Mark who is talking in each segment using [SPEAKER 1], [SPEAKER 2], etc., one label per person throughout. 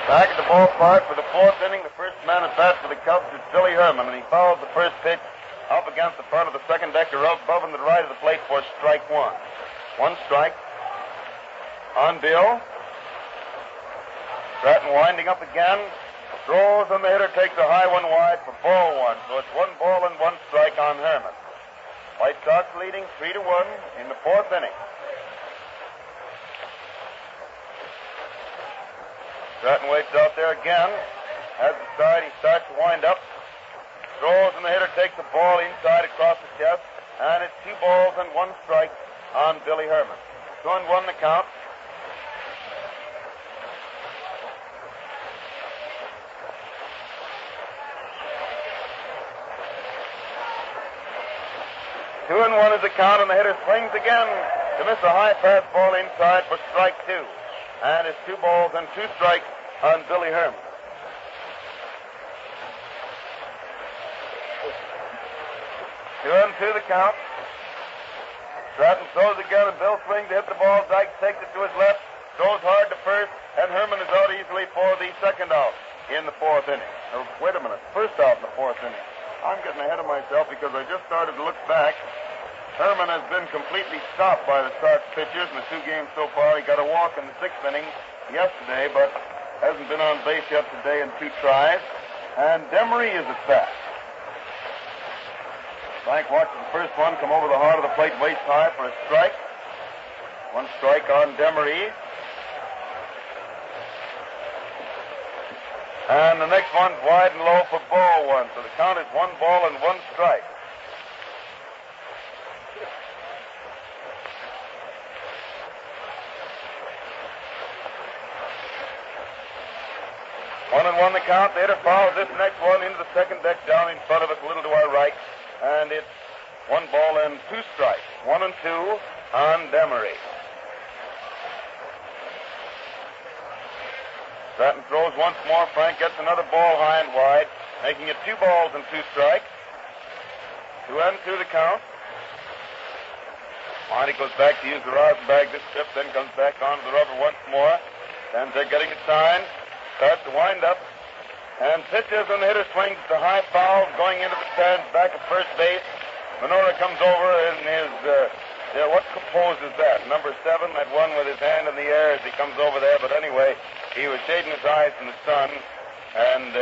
[SPEAKER 1] Back at the ballpark for the fourth inning, the first man at bat for the Cubs is Billy Herman, and he fouled the first pitch up against the front of the second decker above and to the right of the plate for strike one. One strike on Bill. Stratton winding up again. Throws, and the hitter takes a high one wide for ball one. So it's 1 ball and 1 strike on Herman. White Sox leading 3-1 in the fourth inning. Stratton waits out there again. Has the side, he starts to wind up. Throws, and the hitter takes the ball inside across the chest. And it's 2 balls and 1 strike on Billy Herman. 2-1 the count. Two and one is the count, and the hitter swings again to miss a high pass ball inside for strike 2. And it's 2 balls and 2 strikes on Billy Herman. 2-2 the count. Stratton throws again, and Bill swings to hit the ball. Dykes takes it to his left, throws hard to first, and Herman is out easily for the second out in the fourth inning. Oh, wait a minute, first out in the fourth inning. I'm getting ahead of myself because I just started to look back. Herman has been completely stopped by the Sox pitchers in the 2 games so far. He got a walk in the 6th inning yesterday, but hasn't been on base yet today in 2 tries. And Demery is at bat. Frank watches the first one come over the heart of the plate waist high for a strike. 1 strike on Demery. And the next one's wide and low for ball one. So the count is 1 ball and 1 strike. One and one the count. The hitter fouls this next one into the second deck down in front of us, a little to our right. And it's 1 ball and 2 strikes. 1-2 on Demery. Stratton throws once more. Frank gets another ball high and wide, making it 2 balls and 2 strikes. 2-2 the count. Monty goes back to use the rosin bag this trip, then comes back onto the rubber once more. Stands there getting it signed. Starts to wind up. And pitches, and the hitter swings the high foul going into the stands back at first base. Minora comes over in his, what pose is that? Number 7, that one with his hand in the air as he comes over there. But anyway, he was shading his eyes from the sun, and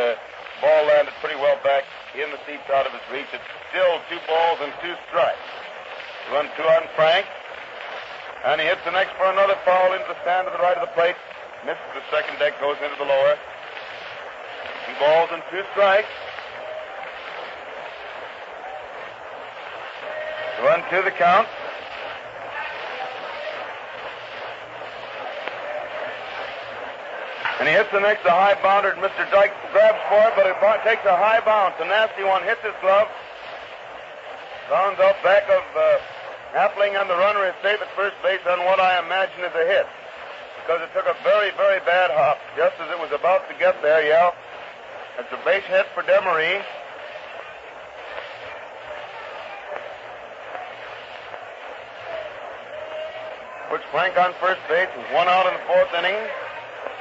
[SPEAKER 1] ball landed pretty well back in the seats out of his reach. It's still 2 balls and 2 strikes. 2-2 on Frank. And he hits the next for another foul into the stand to the right of the plate. Misses the second deck, goes into the lower. 2 balls and 2 strikes. 2-2 the count. And he hits the next, a high bounder. Mr. Dykes grabs for it, but it takes a high bounce. A nasty one hits his glove. Rounds out back of Appling, and the runner is safe at first base on what I imagine is a hit. Because it took a very, very bad hop just as it was about to get there, yeah. It's a base hit for Demery. Puts Frank on first base with 1 out in the fourth inning.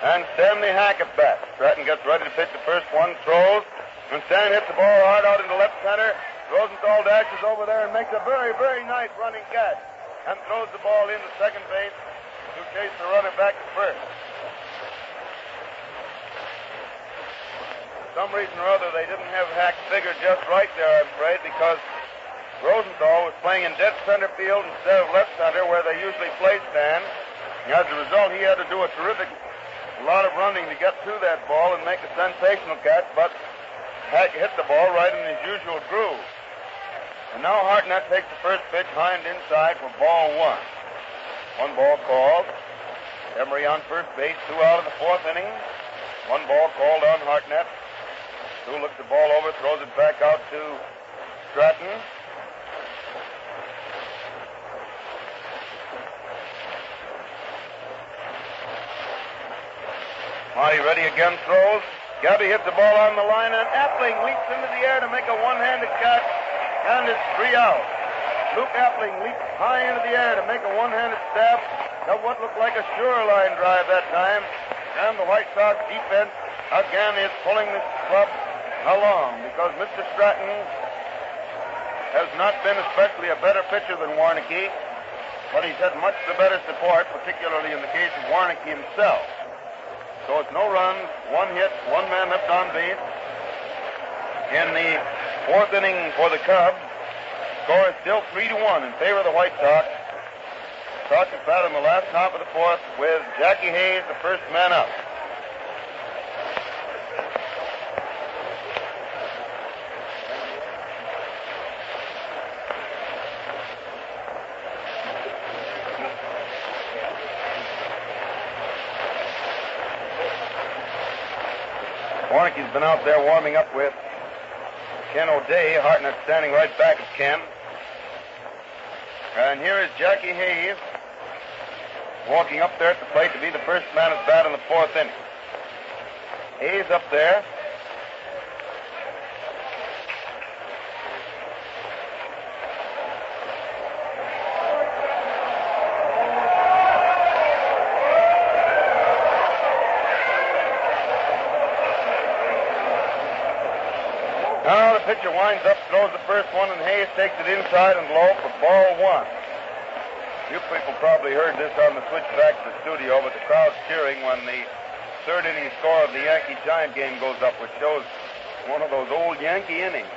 [SPEAKER 1] And Stanley Hackett back. Stratton gets ready to pitch the first one, throws, and Stan hits the ball hard out into left center. Rosenthal dashes over there and makes a very, very nice running catch and throws the ball into second base to chase the runner back to first. For some reason or other, they didn't have Hack figured just right there, I'm afraid, because Rosenthal was playing in dead center field instead of left center where they usually play Stan. As a result, he had to do a lot of running to get through that ball and make a sensational catch, but Hack hit the ball right in his usual groove. And now Hartnett takes the first pitch hind inside for ball 1. 1 ball called. Emery on first base, 2 out in the fourth inning. 1 ball called on Hartnett. Stu looks the ball over, throws it back out to Stratton. Marty ready again, throws. Gabby hits the ball on the line, and Appling leaps into the air to make a one-handed catch, and it's 3 out. Luke Appling leaps high into the air to make a one-handed stab. Got what looked like a sure line drive that time, And the White Sox defense again is pulling the club along because Mr. Stratton has not been especially a better pitcher than Warnke, but he's had much the better support, particularly in the case of Warnke himself. So it's no runs, one hit, one man left on base. In the fourth inning for the Cubs, score is still 3-1 in favor of the White Sox. Sox have batted in the last half of the fourth with Jackie Hayes, the first man up. Warnke's been out there warming up with Ken O'Day. Hartnett standing right back of Ken. And here is Jackie Hayes walking up there at the plate to be the first man at bat in the fourth inning. Hayes up there. Now the pitcher winds up, throws the first one, and Hayes takes it inside and low for ball one. You people probably heard this on the switch back to the studio, but the crowd's cheering when the third inning score of the Yankee-Giant game goes up, which shows one of those old Yankee innings.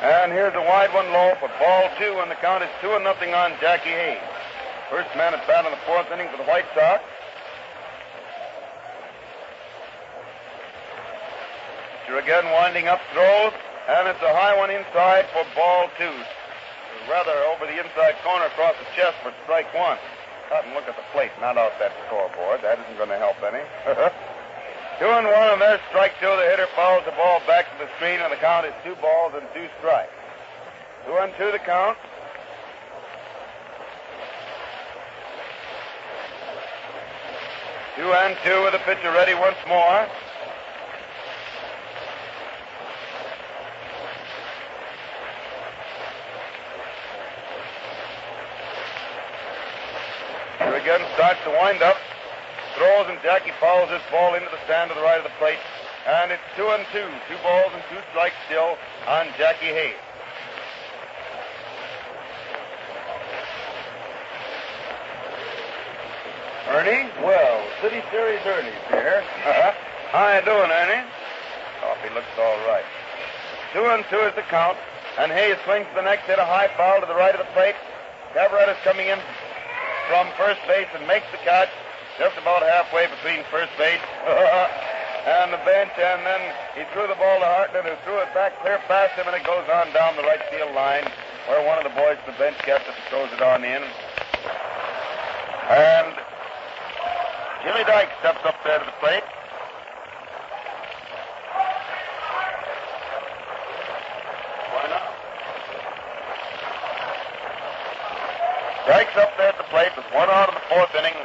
[SPEAKER 1] And here's a wide one low for ball two, and the count is 2-0 on Jackie Hayes. First man at bat in the fourth inning for the White Sox. Pitcher again winding up, throws, and it's a high one inside for ball two. Rather over the inside corner across the chest for strike one. Out and look at the plate, not out that scoreboard. That isn't going to help any. 2-1, and there's strike two. The hitter fouls the ball back to the screen, and the count is 2 balls and 2 strikes. 2-2 the count. Two and two with the pitcher ready once more. Again starts to wind up, throws, and Jackie fouls this ball into the stand to the right of the plate, and it's 2-2, 2 balls and 2 strikes still on Jackie Hayes. Ernie? Well, City Series Ernie's here. How you doing, Ernie? Coffee looks all right. 2-2 is the count, and Hayes swings to the next, hit a high foul to the right of the plate. Cavaretta is coming in from first base and makes the catch just about halfway between first base and the bench, and then he threw the ball to Hartnett, who threw it back clear past him, and it goes on down the right field line where one of the boys from the bench catches it and throws it on in. And Jimmy Dyke steps up there to the plate. Why not? Dyke's up there at the plate with 1 out of the fourth inning.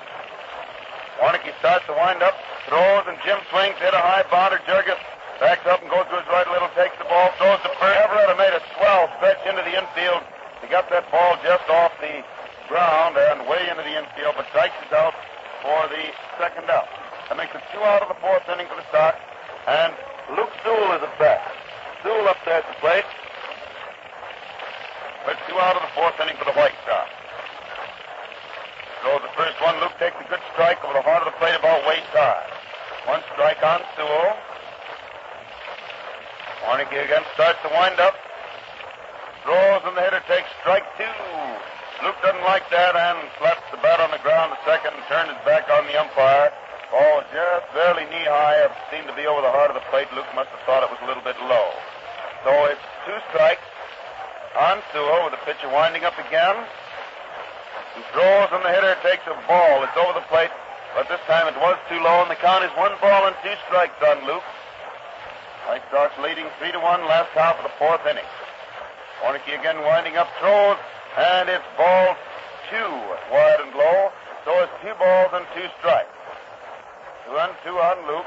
[SPEAKER 1] Warnke starts to wind up, throws, and Jim swings, hit a high bounder. Jurgis backs up and goes to his right a little, takes the ball, throws to first. Cavaretta made a swell stretch into the infield. He got that ball just off the ground and way into the infield, but Dykes is out for the second out. That makes it 2 out of the fourth inning for the Sox, and Luke Sewell is at bat. Sewell up there at the plate. But 2 out of the fourth inning for the White Sox. So the first one, Luke takes a good strike over the heart of the plate about waist high. 1 strike on Sewell. Warnke again starts to wind up. Throws, and the hitter takes strike 2. Luke doesn't like that and slaps the bat on the ground a second and turns his back on the umpire. Oh, just barely knee-high. It seemed to be over the heart of the plate. Luke must have thought it was a little bit low. So it's 2 strikes on Sewell with the pitcher winding up again. He throws, and the hitter takes a ball. It's over the plate, but this time it was too low, and the count is 1 ball and 2 strikes on Luke. White Sox leading 3-1 last half of the fourth inning. Warnke again winding up, throws, and it's ball 2, wide and low. So it's 2 balls and 2 strikes. 2-2 on Luke.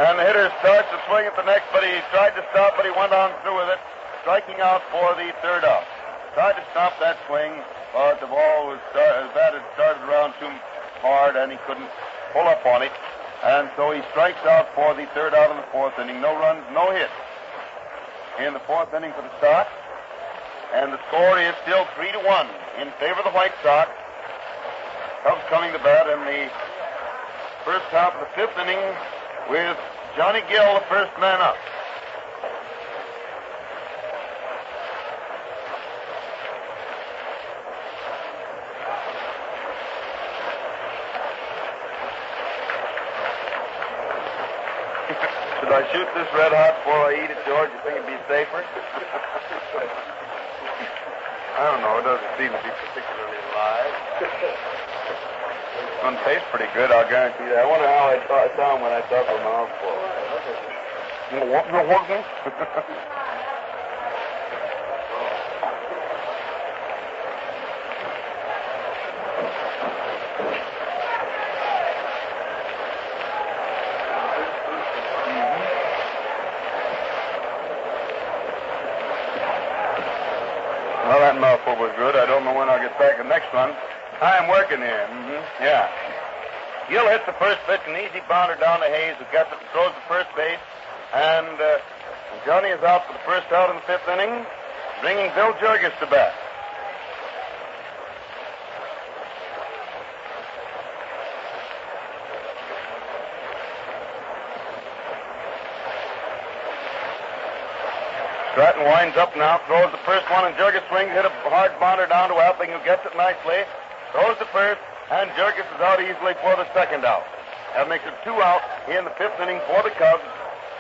[SPEAKER 1] And the hitter starts to swing at the next, but he tried to stop, but he went on through with it, striking out for the third out. Tried to stop that swing, but the ball the bat had started around too hard, and he couldn't pull up on it. And so he strikes out for the third out in the fourth inning. No runs, no hits in the fourth inning for the Sox. And the score is still 3-1 in favor of the White Sox. Cubs coming to bat in the first half of the fifth inning with Johnny Gill, the first man up. Should I shoot this red hot before I eat it, George? You think it'd be safer? I don't know. It doesn't seem to be particularly live. It's going to taste pretty good, I'll guarantee that. I wonder how I sound when I talk a mouthful. Well, that mouthful was good. I don't know when I'll get back the next one. I'm working here. Yeah. Gill hits the first pitch, an easy bounder down to Hayes, who gets it and throws to first base. And Johnny is out for the first out in the fifth inning, bringing Bill Jurgis to bat. Stratton winds up now, throws the first one, and Jurgis swings, hit a hard bounder down to Appling, who gets it nicely, throws the first, and Jurgis is out easily for the second out. That makes it 2 out in the fifth inning for the Cubs.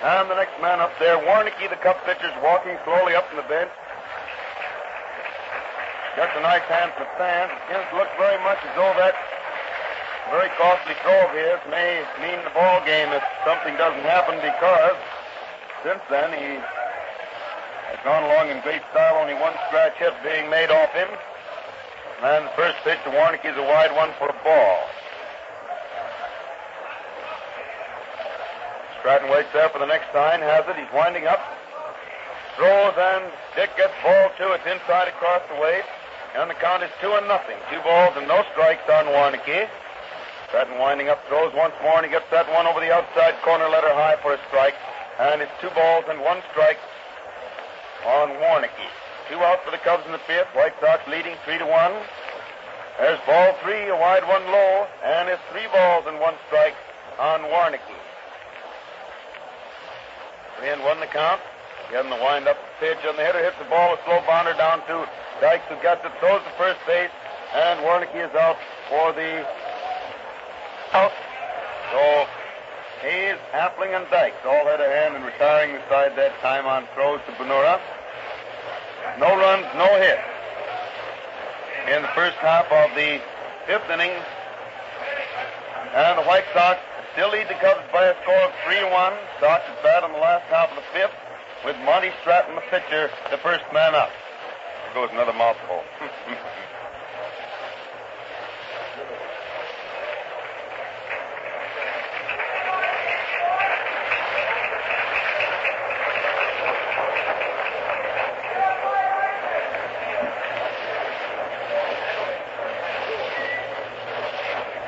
[SPEAKER 1] And the next man up there, Warnke, the Cub pitcher's walking slowly up from the bench. Gets a nice hand from the stands. It begins to look very much as though that very costly throw of his may mean the ball game if something doesn't happen, because since then he has gone along in great style, only one scratch hit being made off him. And the first pitch to Warnke is a wide one for a ball. Stratton waits there for the next sign, has it. He's winding up. Throws, and Dick gets ball 2. It's inside across the waist. And the count is 2-0. 2 balls and no strikes on Warnke. Stratton winding up, throws once more, and he gets that one over the outside corner, letter high for a strike. And it's 2 balls and 1 strike on Warnke. 2 out for the Cubs in the fifth. White Sox leading 3-1. There's ball 3, a wide one low, and it's 3 balls and 1 strike on Warnke. 3-1 the count. Getting the wind-up pitch, and the hitter hits the ball, a slow bounder down to Dykes, who gets it, throws to first base, and Warnke is out for the out. So Hayes, Appling, and Dykes all had a hand in retiring the side that time on throws to Bonura. No runs, no hits in the first half of the fifth inning. And the White Sox still lead the Cubs by a score of 3-1. Sox is bat in the last half of the fifth, with Monty Stratton, the pitcher, the first man up. There goes another mouthful.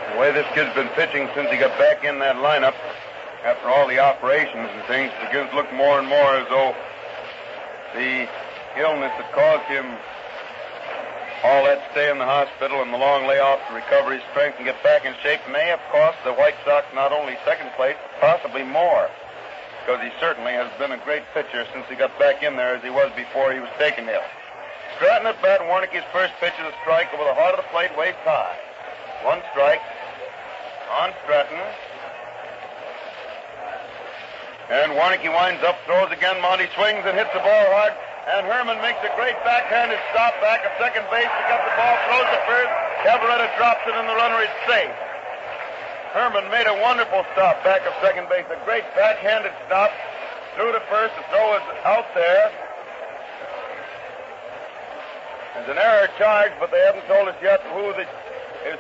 [SPEAKER 1] The way this kid's been pitching since he got back in that lineup, after all the operations and things, it begins to look more and more as though the illness that caused him all that stay in the hospital and the long layoff to recover his strength and get back in shape may have cost the White Sox not only second place, possibly more, because he certainly has been a great pitcher since he got back in there as he was before he was taken ill. Stratton at bat, Warnke's first pitch is a strike over the heart of the plate, waist high. 1 strike on Stratton. And Warnke winds up, throws again. Monty swings and hits the ball hard. And Herman makes a great backhanded stop back at second base. He got the ball, throws to first. Cavaretta drops it, and the runner is safe. Herman made a wonderful stop back of second base. A great backhanded stop. Threw to first. The throw is out there. There's an error charged, but they haven't told us yet who is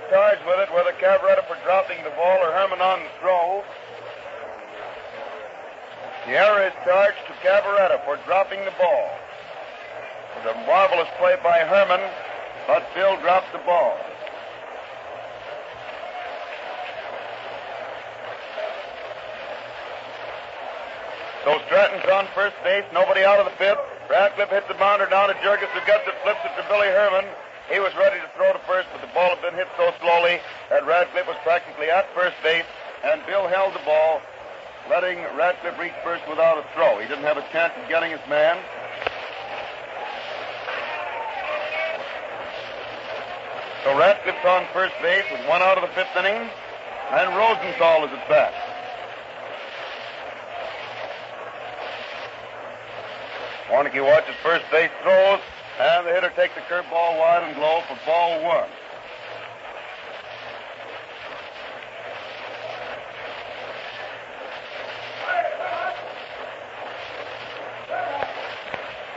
[SPEAKER 1] charged with it, whether Cavaretta for dropping the ball or Herman on the throw. The error is charged to Cavaretta for dropping the ball. It was a marvelous play by Herman, but Bill dropped the ball. So Stratton's on first base, nobody out of the fifth. Radcliffe hits the bounder down to Jurgis, who gets it, flips it to Billy Herman. He was ready to throw to first, but the ball had been hit so slowly that Radcliffe was practically at first base, and Bill held the ball, letting Radcliffe reach first without a throw. He didn't have a chance of getting his man. So Radcliffe's on first base with one out of the fifth inning, and Rosenthal is at bat. Warnke watches first base, throws, and the hitter takes the curveball wide and low for ball one.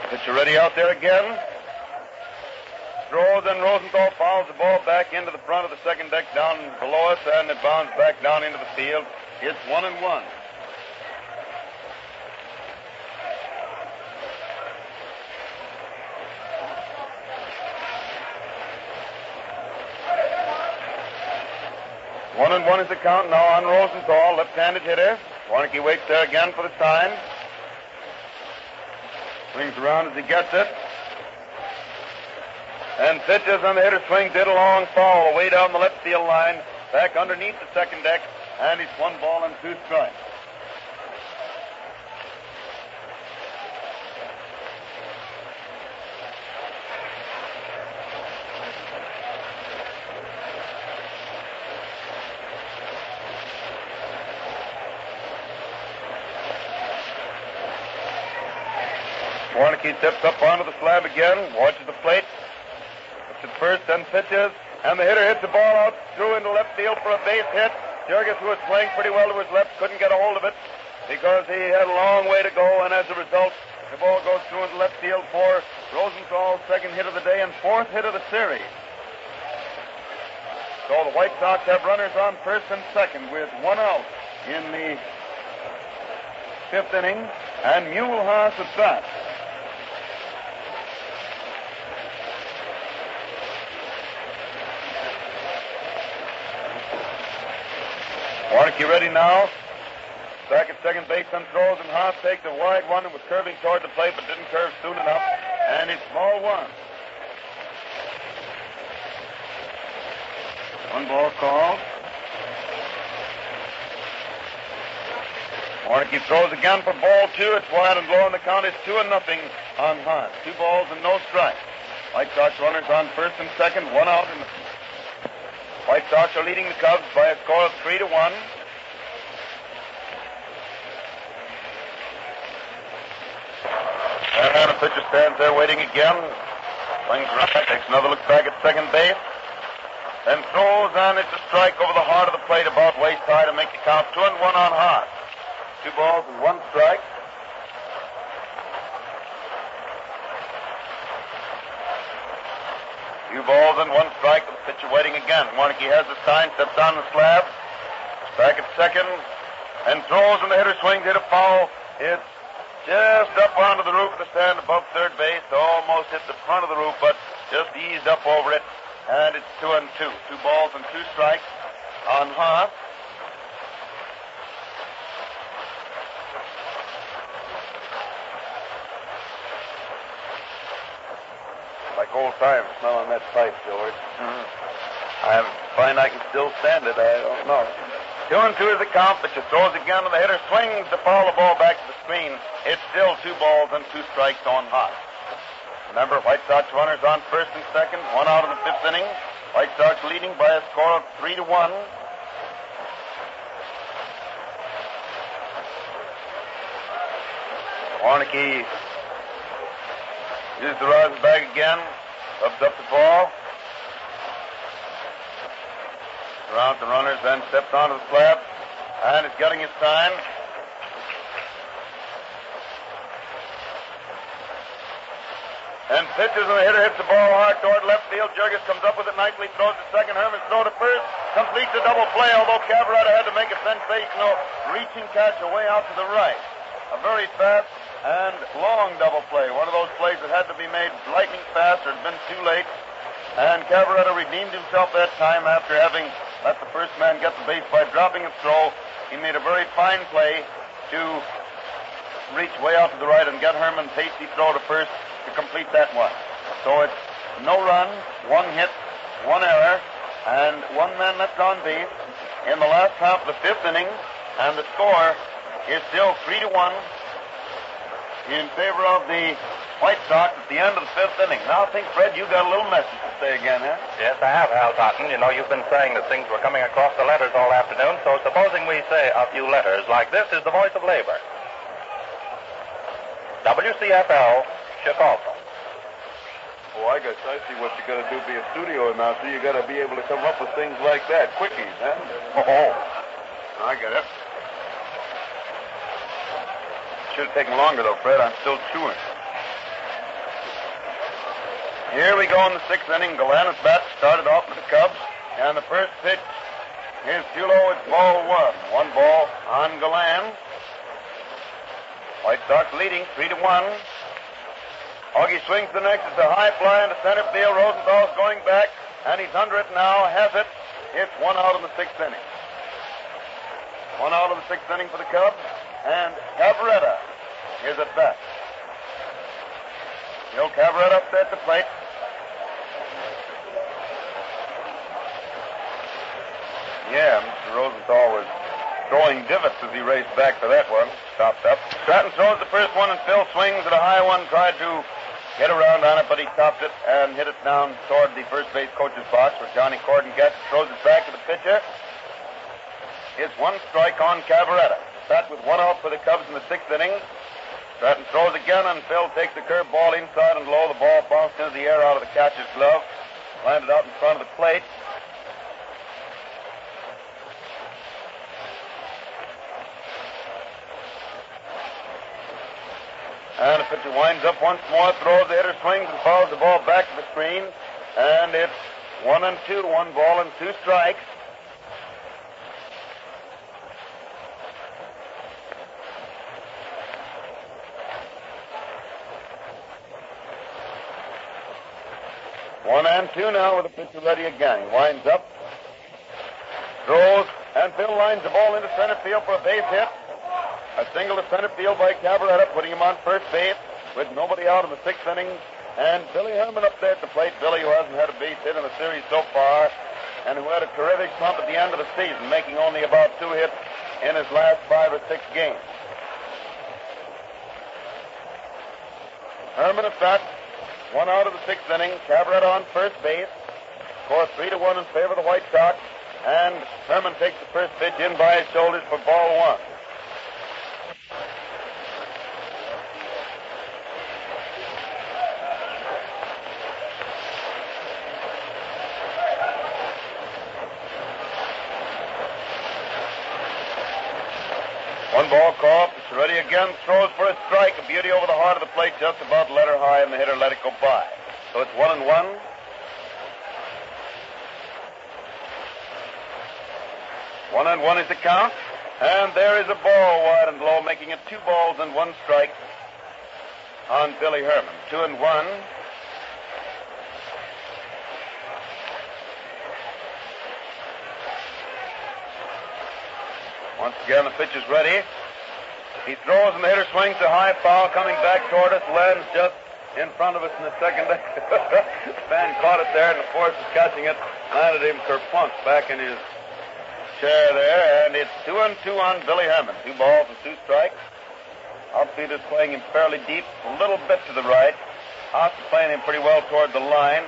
[SPEAKER 1] Pitcher ready out there again. Throws, and Rosenthal fouls the ball back into the front of the second deck down below us, and it bounds back down into the field. It's 1-1. One is the count now on Rosenthal, left-handed hitter. Warnke waits there again for the sign. Swings around as he gets it. And pitches, and the hitter swings it a long foul away down the left field line, back underneath the second deck, and it's 1 ball and 2 strikes. Warnke steps up onto the slab again, watches the plate, looks at first, then pitches, and the hitter hits the ball out through into left field for a base hit. Jurgis, who was playing pretty well to his left, couldn't get a hold of it because he had a long way to go, and as a result, the ball goes through into left field for Rosenthal's second hit of the day and 4th hit of the series. So the White Sox have runners on first and second with 1 out in the 5th inning, and Muehlhaus at bat. Warnke ready now. Back at second base and throws, and Haas takes a wide one and was curving toward the plate, but didn't curve soon enough. And it's ball 1. 1 ball called. Warnke throws again for ball 2. It's wide and low, and the count is 2-0 on Haas. 2 balls and no strikes. White Sox runners on first and second, 1 out in the White Sox are leading the Cubs by a score of 3-1. And the pitcher stands there waiting again. Swings right, takes another look back at second base. Then throws, and it's a strike over the heart of the plate about waist high to make the count 2-1 on Haas. 2 balls and 1 strike. Two balls and 1 strike. The pitcher waiting again. Warnke has the sign, steps on the slab. Back at second, and throws, and the hitter swings, hit a foul. It's just up onto the roof of the stand above third base. Almost hit the front of the roof, but just eased up over it. And it's 2-2. 2 balls and 2 strikes on Haas. Like old times, smelling that pipe, George. I find I can still stand it. I don't know. 2-2 is the count, but she throws again, and the hitter swings to foul the ball back to the screen. It's still 2 balls and 2 strikes on Haas. Remember, White Sox runners on first and second, 1 out of the 5th inning. White Sox leading by a score of 3-1. Warnke uses the rosin bag again, rubs up the ball. Around the runners, then steps onto the slab, and is getting his sign. And pitches, and the hitter hits the ball hard toward left field. Jurgis comes up with it nicely, throws to second. Herman's throw to first, completes a double play, although Cavaretta had to make a sensational reaching catch away out to the right. a very fast and long double play. One of those plays that had to be made lightning fast or had been too late. And Cavaretta redeemed himself that time after having let the first man get the base by dropping a throw. He made a very fine play to reach way out to the right and get Herman's hasty throw to first to complete that one. So it's no run, one hit, one error, and one man left on base in the last half of the fifth inning, and the score is still 3-1 in favor of the White Sox at the end of the fifth inning. Now I think, Fred, you got a little message to say again, huh?
[SPEAKER 2] Yes, I have, Hal Totten. You know, you've been saying that things were coming across the letters all afternoon, so supposing we say a few letters like this is the voice of labor. WCFL, Chicago.
[SPEAKER 1] Oh, I guess I see what you got to do. Be a studio announcer. You got to be able to come up with things like that. Quickies, huh?
[SPEAKER 2] Oh.
[SPEAKER 1] I get it. Should have taken longer, though, Fred. I'm still chewing. Here we go in the sixth inning. Galan at bat started off with the Cubs. And the first pitch is too low. It's ball one. One ball on Galan. White Sox leading 3-1. Augie swings the next. It's a high fly into center field. Rosenthal's going back, and he's under it now. Has it. It's one out in the sixth inning. One out in the sixth inning for the Cubs. And Cavaretta is at bat. Joe Cavaretta up there at the plate. Yeah, Mr. Rosenthal was throwing divots as he raced back to that one. Stopped up. Stratton throws the first one, and Phil swings at a high one. Tried to get around on it, but he topped it and hit it down toward the first base coach's box where Johnny Corden gets it. Throws it back to the pitcher. It's one strike on Cavaretta. That with one out for the Cubs in the sixth inning. Stratton throws again, and Phil takes the curve ball inside and low. The ball bounced into the air out of the catcher's glove. Landed out in front of the plate. And the pitcher winds up once more, throws, the hitter swings and fouls the ball back to the screen. And it's 1-2, 1 ball and 2 strikes. One and two now with the pitcher ready again. He winds up, throws, and Phil lines the ball into center field for a base hit. A single to center field by Cavaretta, putting him on first base with nobody out in the sixth inning. And Billy Herman up there at the plate. Billy, who hasn't had a base hit in the series so far, and who had a terrific slump at the end of the season, making only about 2 hits in his last 5 or 6 games. Herman at bat, 1 out of the sixth inning. Cavaretta on first base. Score 3-1 in favor of the White Sox. And Herman takes the first pitch in by his shoulders for ball 1. One ball called. It's ready again. Throws for a strike. A beauty over the heart of the plate, just about let her high, and the hitter let it go by. So it's 1-1. 1-1 is the count. And there is a ball wide and low, making it 2 balls and 1 strike on Billy Herman. 2-1. Once again, the pitch is ready. He throws, and the hitter swings a high foul coming back toward us. Lands just in front of us in the second. Van caught it there, and the force of catching it landed him kerplunk back in his chair there. And it's 2-2 on Billy Herman. 2 balls and 2 strikes. Outfielder's playing him fairly deep, a little bit to the right. Haas is playing him pretty well toward the line.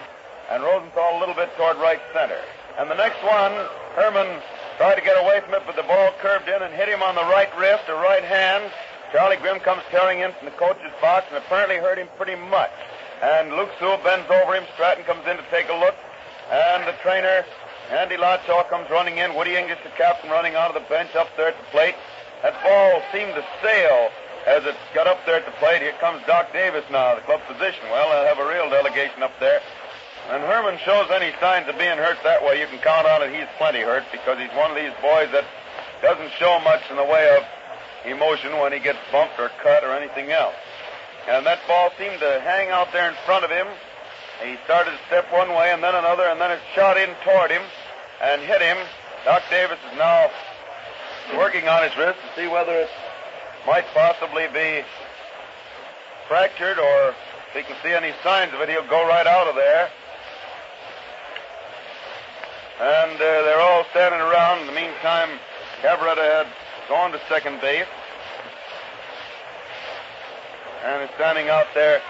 [SPEAKER 1] And Rosenthal a little bit toward right center. And the next one, Herman tried to get away from it, but the ball curved in and hit him on the right wrist or right hand. Charlie Grimm comes tearing in from the coach's box and apparently hurt him pretty much. And Luke Sewell bends over him. Stratton comes in to take a look. And the trainer, Andy Latshaw, comes running in. Woody English, the captain, running out of the bench up there at the plate. That ball seemed to sail as it got up there at the plate. Here comes Doc Davis now, the club physician. Well, they'll have a real delegation up there. And Herman shows any signs of being hurt that way, you can count on it. He's plenty hurt because he's one of these boys that doesn't show much in the way of emotion when he gets bumped or cut or anything else. And that ball seemed to hang out there in front of him. He started to step one way and then another, and then it shot in toward him and hit him. Doc Davis is now working on his wrist to see whether it might possibly be fractured, or if he can see any signs of it, he'll go right out of there. And they're all standing around. In the meantime, Cavaretta had gone to second base and is standing out there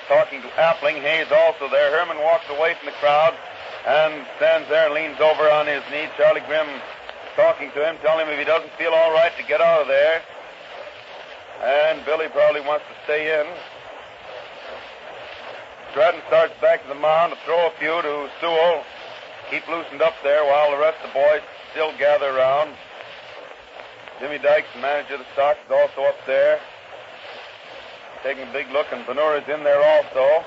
[SPEAKER 1] talking to Appling. Hayes also there. Herman walks away from the crowd and stands there and leans over on his knee. Charlie Grimm talking to him, telling him if he doesn't feel all right to get out of there. And Billy probably wants to stay in. Stratton starts back to the mound to throw a few to Sewell. Keep loosened up there while the rest of the boys still gather around. Jimmy Dykes, the manager of the Sox, is also up there, taking a big look, and Benura's in there also.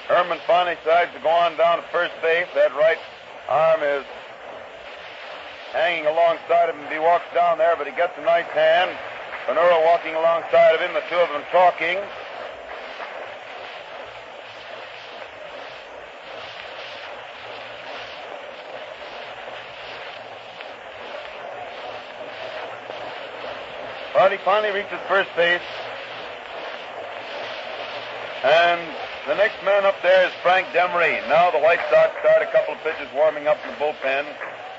[SPEAKER 1] Herman finally decides to go on down to first base. That right arm is hanging alongside of him. He walks down there, but he gets a nice hand. Benura walking alongside of him, the two of them talking. But he finally reaches first base. And the next man up there is Frank Demery. Now the White Sox start a couple of pitches warming up in the bullpen.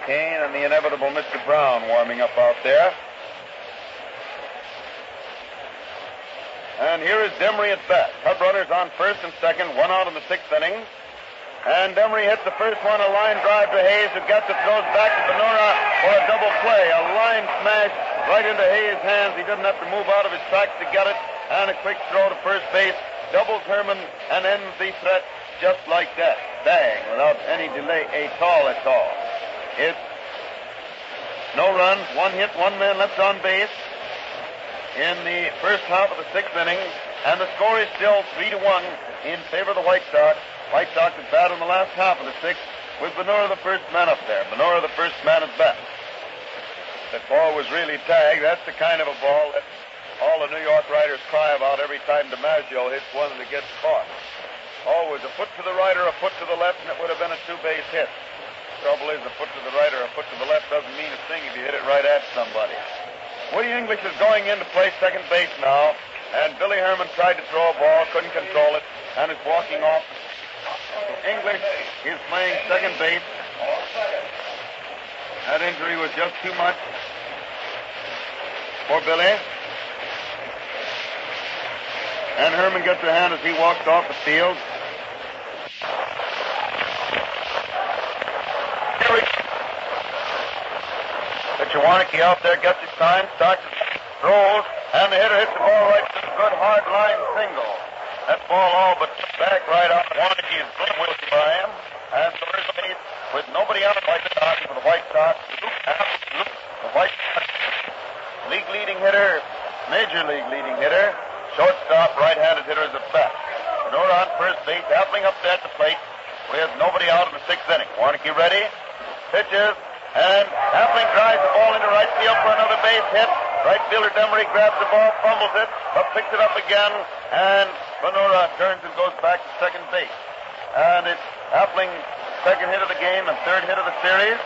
[SPEAKER 1] Kane and the inevitable Mr. Brown warming up out there. And here is Demery at bat. Cub runners on first and second, one out in the sixth inning. And Demery hits the first one, a line drive to Hayes, who gets it, throws back to Benura for a double play. A line smash right into Hayes' hands. He doesn't have to move out of his tracks to get it. And a quick throw to first base. Doubles Herman and ends the threat just like that. Bang, without any delay at all. It's no runs, one hit, one man left on base in the first half of the sixth inning. And the score is still 3-1 in favor of the White Sox. White Sox at bat in the last half of the sixth with Benura the first man up there. Benura the first man at bat. That ball was really tagged. That's the kind of a ball that all the New York writers cry about every time DiMaggio hits one that gets caught. Always a foot to the right or a foot to the left, and it would have been a two-base hit. The trouble is, a foot to the right or a foot to the left doesn't mean a thing if you hit it right at somebody. Woody English is going in to play second base now, and Billy Herman tried to throw a ball, couldn't control it, and is walking off. English is playing second base. That injury was just too much for Billy. And Herman gets a hand as he walks off the field. Pitcher Warnke out there gets his time, starts, throws, and the hitter hits the ball right to the good hard line single. That ball all but back right out. Warnke is with by him. And first base with nobody out White Sox for the White Sox. The White Sox league leading hitter, major league leading hitter, shortstop, right-handed hitters at bat. Benura on first base, Appling up there at the plate with nobody out in the sixth inning. Warnke ready, pitches, and Appling drives the ball into right field for another base hit. Right fielder Demery grabs the ball, fumbles it, but picks it up again, and Benura turns and goes back to second base. And it's Appling's second hit of the game and third hit of the series.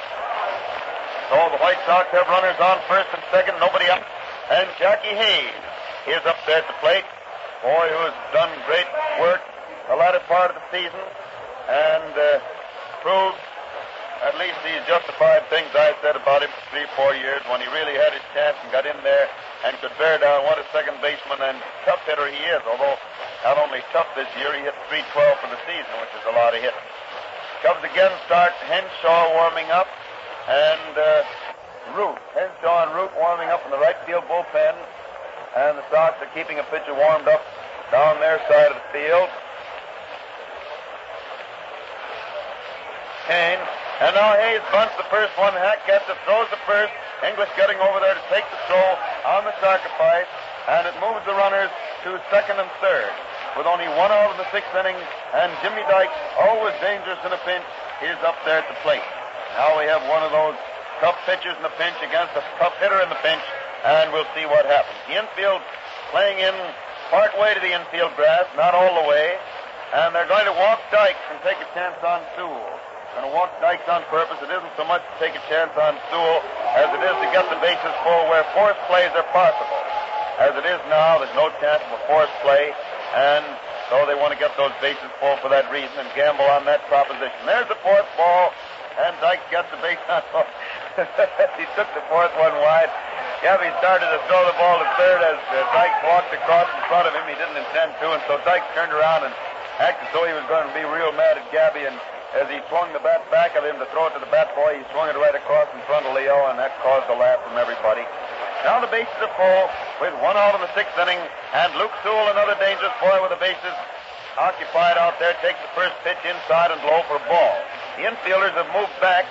[SPEAKER 1] So the White Sox have runners on first and second, nobody up. And Jackie Hayes is up there at the plate. Boy, who has done great work the latter part of the season and proved at least he's justified things I said about him for 3-4 years when he really had his chance and got in there and could bear down. What a second baseman and tough hitter he is, although not only tough this year, he hit .312 for the season, which is a lot of hits. Cubs again start Henshaw warming up and Root. Henshaw and Root warming up in the right field bullpen, and the Sox are keeping a pitcher warmed up down their side of the field. Kane. And now Hayes bunts the first one. Hack gets it, throws the first. English getting over there to take the throw on the sacrifice. And it moves the runners to second and third. With only one out in the sixth inning. And Jimmy Dykes, always dangerous in a pinch, is up there at the plate. Now we have one of those tough pitchers in the pinch against a tough hitter in the pinch. and we'll see what happens. The infield playing in part way to the infield grass, not all the way, and they're going to walk Dykes and take a chance on Sewell. Going to walk Dykes on purpose. It isn't so much to take a chance on Sewell as it is to get the bases full where force plays are possible. As it is now, there's no chance of a force play, and so they want to get those bases full for that reason and gamble on that proposition. There's the fourth ball, and Dykes gets the base on. He took the fourth one wide. Gabby started to throw the ball to third as Dykes walked across in front of him. He didn't intend to, and so Dykes turned around and acted as though he was going to be real mad at Gabby, and as he swung the bat back at him to throw it to the bat boy, he swung it right across in front of Leo, and that caused a laugh from everybody. Now the bases are full with 1 out in the 6th inning, and Luke Sewell, another dangerous boy with the bases occupied out there, takes the first pitch inside and low for a ball. The infielders have moved back.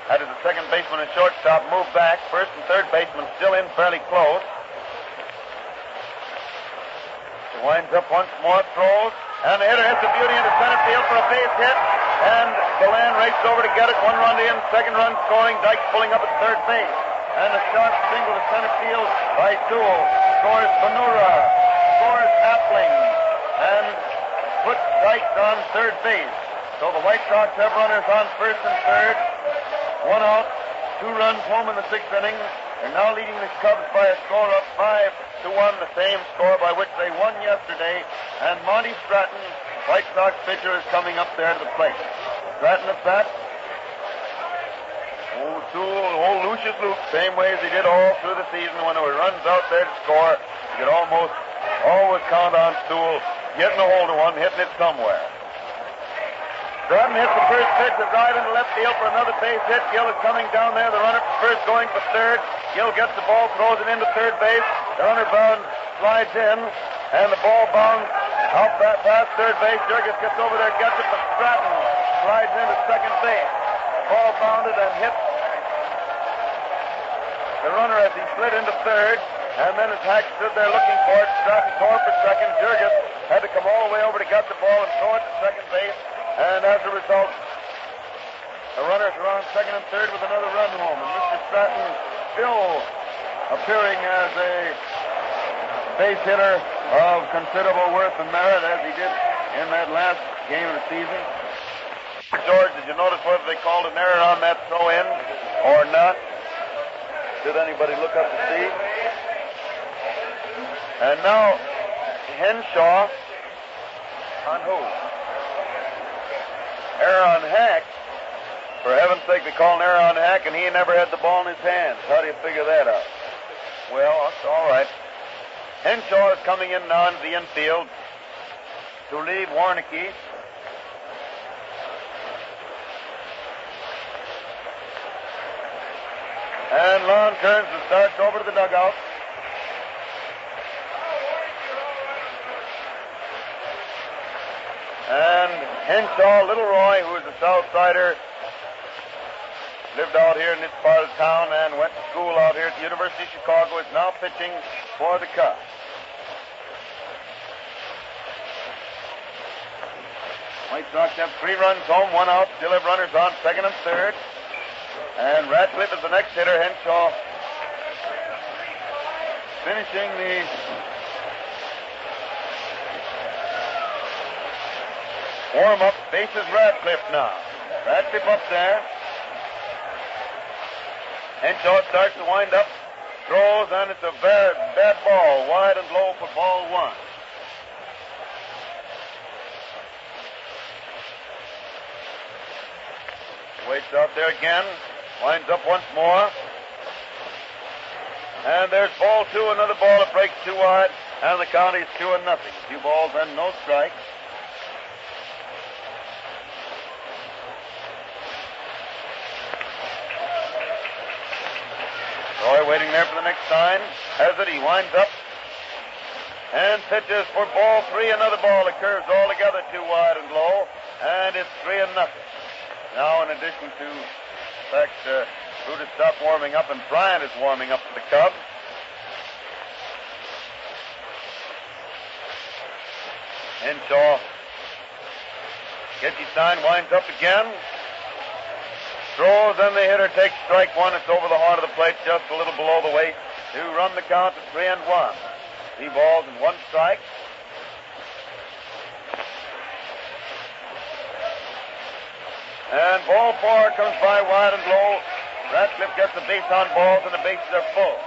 [SPEAKER 1] That is, the second baseman and shortstop moved back. First and third baseman still in fairly close. He winds up once more, throws, and the hitter hits a beauty into center field for a base hit, and Deland races over to get it. 1 run in, 2nd run scoring. Dykes pulling up at third base. And a sharp single to center field by Sewell. Scores Benura. Scores Appling. And puts Dykes on third base. So the White Sox have runners on first and third. 1 out. 2 runs home in the 6th inning. They're now leading the Cubs by a score of 5-1, the same score by which they won yesterday. And Monty Stratton, White Sox pitcher, is coming up there to the plate. Stratton at bat. Old Lucius Luke, same way as he did all through the season when there were runs out there to score. You could almost always count on Sewell getting a hold of one, hitting it somewhere. Stratton hits the first pitch, a drive into left field for another base hit. Gill is coming down there. The runner first going for third. Gill gets the ball, throws it into third base. The runner bound slides in, and the ball bounds out past third base. Jurgis gets over there, gets it, but Stratton slides into second base. Ball bounded and hit the runner as he slid into third, and then as Hack stood there looking for it, Stratton tore for second. Jurgis had to come all the way over to get the ball and throw it to second base, and as a result, the runners are on second and third with another run home, and Mr. Stratton still appearing as a base hitter of considerable worth and merit as he did in that last game of the season. George, did you notice whether they called an error on that throw-in or not? Did anybody look up to see? And now, Henshaw on who? Error on Hack. For heaven's sake, they called an error on Hack, and he never had the ball in his hands. How do you figure that out? Well, that's all right. Henshaw is coming in now into the infield to relieve Warnicki. And Lon turns and starts over to the dugout. And Henshaw, Little Roy, who is a South Sider, lived out here in this part of town and went to school out here at the University of Chicago, is now pitching for the Cubs. White Sox have 3 runs home, 1 out, still have runners on second and third. And Ratcliffe is the next hitter. Henshaw finishing the warm-up. Faces Ratcliffe now. Ratcliffe up there. Henshaw starts to wind up. Throws, and it's a very bad ball. Wide and low for ball 1. Waits out there again. Winds up once more. And there's ball 2, another ball that breaks 2 wide, and the count is 2-0. 2 balls and no strikes. Roy waiting there for the next sign. Has it, he winds up and pitches for ball 3, another ball that curves altogether 2 wide and low, and it's 3-0. Now, in addition to the fact Brutus stopped warming up and Bryant is warming up for the Cubs. Henshaw gets his sign, winds up again. Throws, and the hitter takes strike 1. It's over the heart of the plate, just a little below the waist. to run the count to 3-1. 3 balls and 1 strike. And ball 4 comes by wide and low. Ratcliffe gets the base on balls, and the bases are full.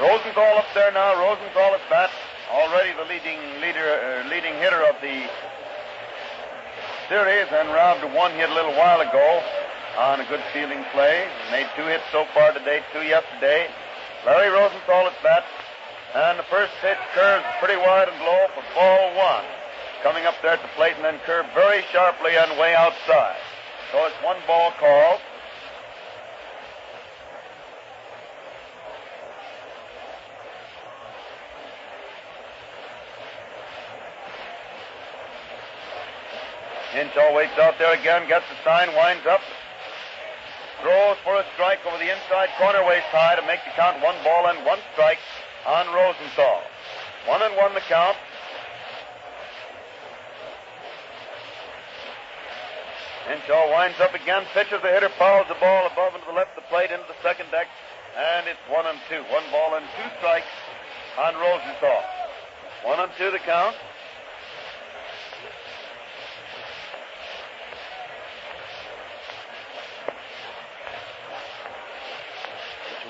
[SPEAKER 1] Rosenthal up there now. Rosenthal at bat. Already the leading hitter of the series, and robbed a 1 hit a little while ago on a good fielding play. Made 2 hits so far today, 2 yesterday. Larry Rosenthal at bat, and the first pitch curves pretty wide and low for ball 1. Coming up there at the plate and then curved very sharply and way outside. So it's 1 ball call. Henshaw waits out there again, gets the sign, winds up, throws for a strike over the inside corner waist high to make the count 1 ball and 1 strike on Rosenthal. 1-1 the count. Henshaw winds up again, pitches the hitter, fouls the ball above and to the left of the plate into the second deck, and it's 1-2. 1 ball and 2 strikes on Rosenthal. 1-2 the count.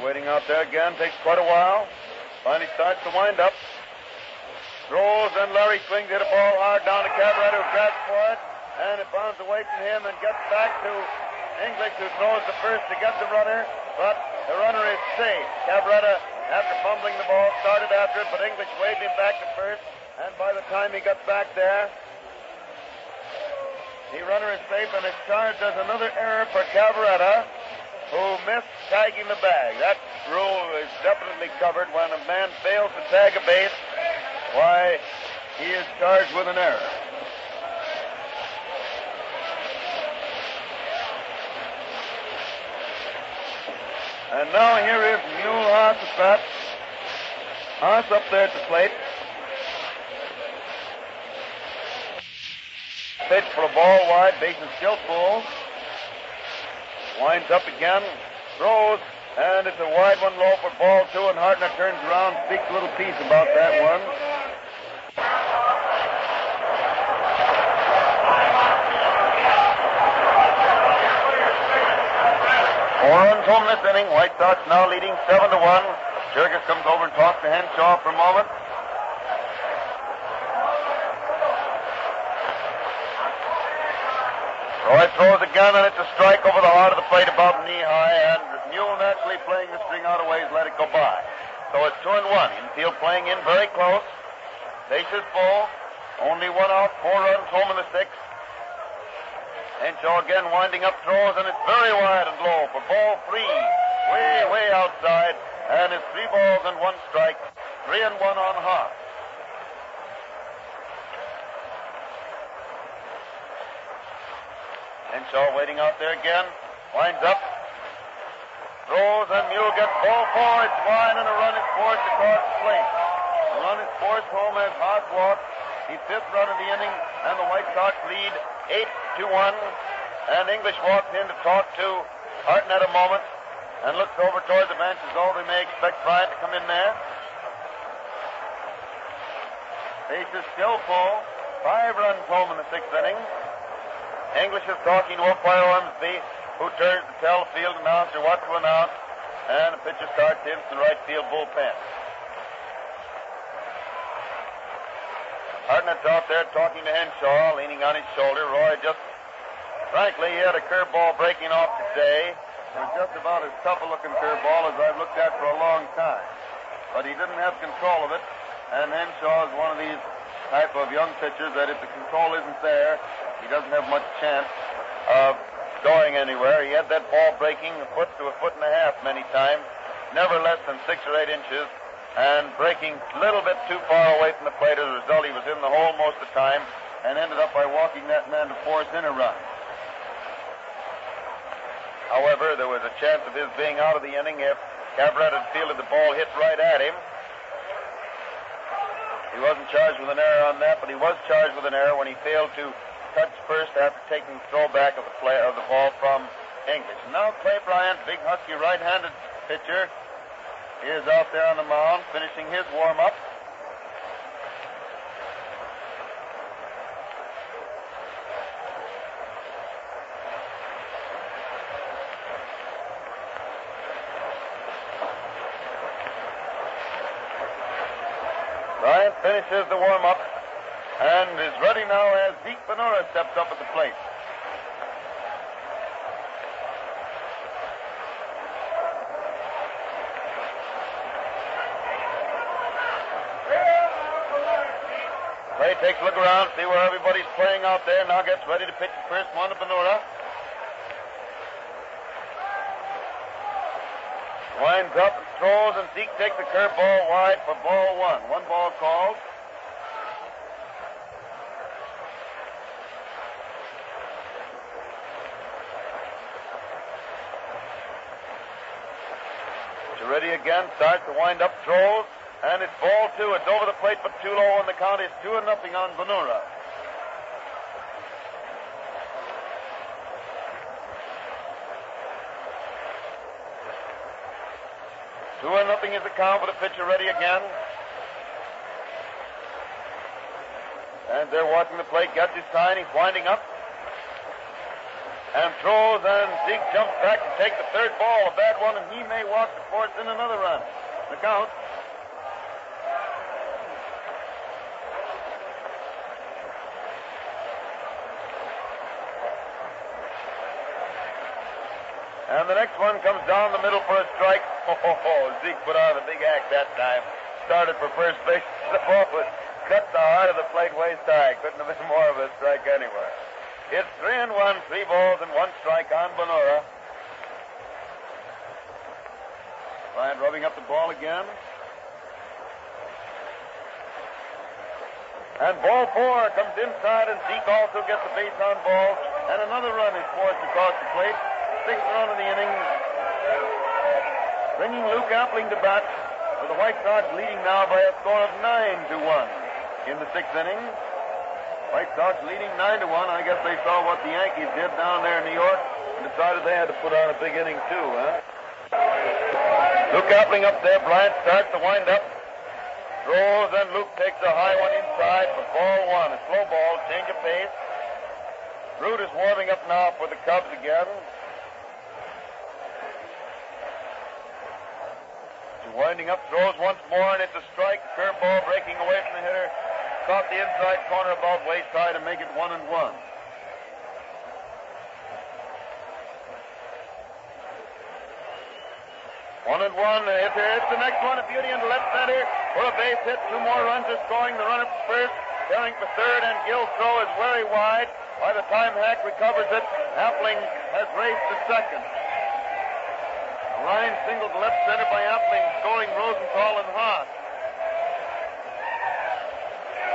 [SPEAKER 1] Waiting out there again, takes quite a while. Finally starts to wind up. Throws, and Larry swings, hit a ball hard down to Cabrera, who grabs for it, and it bounces away from him and gets back to English, who throws the first to get the runner, but the runner is safe. Cabrera, after fumbling the ball, started after it, but English waved him back to first, and by the time he got back there, the runner is safe, and it's charged as another error for Cabrera, who missed tagging the bag. That rule is definitely covered. When a man fails to tag a base, why, he is charged with an error. And now here is Mule Haas at bat. Haas up there at the plate. Pitch for a ball wide, base is still full. Winds up again, throws, and it's a wide one low for ball 2, and Hartnett turns around, speaks a little piece about that one. Four-runs home this inning. White Sox now leading 7-1. Jurgis comes over and talks to Henshaw for a moment. Roy throws again, and it's a strike over the heart of the plate about knee-high, and Mule naturally playing the string out of ways, let it go by. So it's 2-1. Infield playing in very close. Bases full. Only 1 out, 4 runs home in the 6th. Henshaw again winding up throws, and it's very wide and low for ball 3. Way outside, and it's 3 balls and 1 strike. 3-1 on Haas. Henshaw waiting out there again. Winds up. Throws, and Mule gets ball 4. It's wide, and a run is forced across the plate. The run is forced home as Haas walks. The 5th run of the inning, and the White Sox lead 8-1. And English walks in to talk to Hartnett a moment and looks over toward the bench as though they may expect Bryant to come in there. Base is still full. 5 runs home in the 6th inning. English is talking to umpire Ormsby, who turns to tell the field announcer what to announce, and the pitcher starts in from the right field bullpen. Hartnett's out there talking to Henshaw, leaning on his shoulder. Roy frankly, he had a curveball breaking off today. It was just about as tough a looking curveball as I've looked at for a long time. But he didn't have control of it, and Henshaw is one of these type of young pitchers that if the control isn't there, he doesn't have much chance of going anywhere. He had that ball breaking a foot to a foot and a half many times, never less than 6 or 8 inches, and breaking a little bit too far away from the plate. As a result, he was in the hole most of the time and ended up by walking that man to force in a run. However, there was a chance of his being out of the inning if Cabrera had fielded the ball hit right at him. He wasn't charged with an error on that, but he was charged with an error when he failed to touch first after taking the throwback of the ball from English. And now Clay Bryant, big husky right-handed pitcher, is out there on the mound finishing his warm-up. Bryant finishes the warm-up and is ready now as Zeke Benura steps up at the plate. Clay takes a look around, see where everybody's playing out there, now gets ready to pitch the first one to Benura. Winds up and throws, and Zeke takes the curveball wide for ball one. One ball called. Ready again, starts to wind up, throws, and it's ball two. It's over the plate, but too low, and the count is 2-0 on Benura. Two and nothing is the count for the pitcher. Ready again. And they're watching the plate, gets his sign, he's winding up. And throws, and Zeke jumps back to take the third ball, a bad one, and he may walk the fourth in another run. The count. And the next one comes down the middle for a strike. Zeke put on a big act that time. Started for first base. The ball was cut the heart of the plate waist high. Couldn't have been more of a strike anywhere. It's 3-1, 3 balls and 1 strike on Benura. Bryant rubbing up the ball again. And ball 4 comes inside, and Zeke also gets a base on ball. And another run is forced across the plate. 6th run of the inning. Bringing Luke Appling to bat, with the White Sox leading now by a score of 9-1 in the 6th inning. White Sox leading 9-1. I guess they saw what the Yankees did down there in New York and decided they had to put on a big inning too, huh? Luke Appling up there. Bryant starts to wind up. Throws, and Luke takes a high one inside for ball 1. A slow ball, change of pace. Root is warming up now for the Cubs again. Winding up, throws once more, and it's a strike. Curveball breaking away from the hitter. Caught the inside corner about waist high to make it 1-1. 1-1. It's the next one. A beauty into left center for a base hit. 2 more runs are scoring. The runner for first, carrying for third, and Gill's throw is very wide. By the time Hack recovers it, Appling has raced to second. Line single to left center by Appling, scoring Rosenthal and Haas.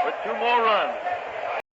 [SPEAKER 1] With 2 more runs.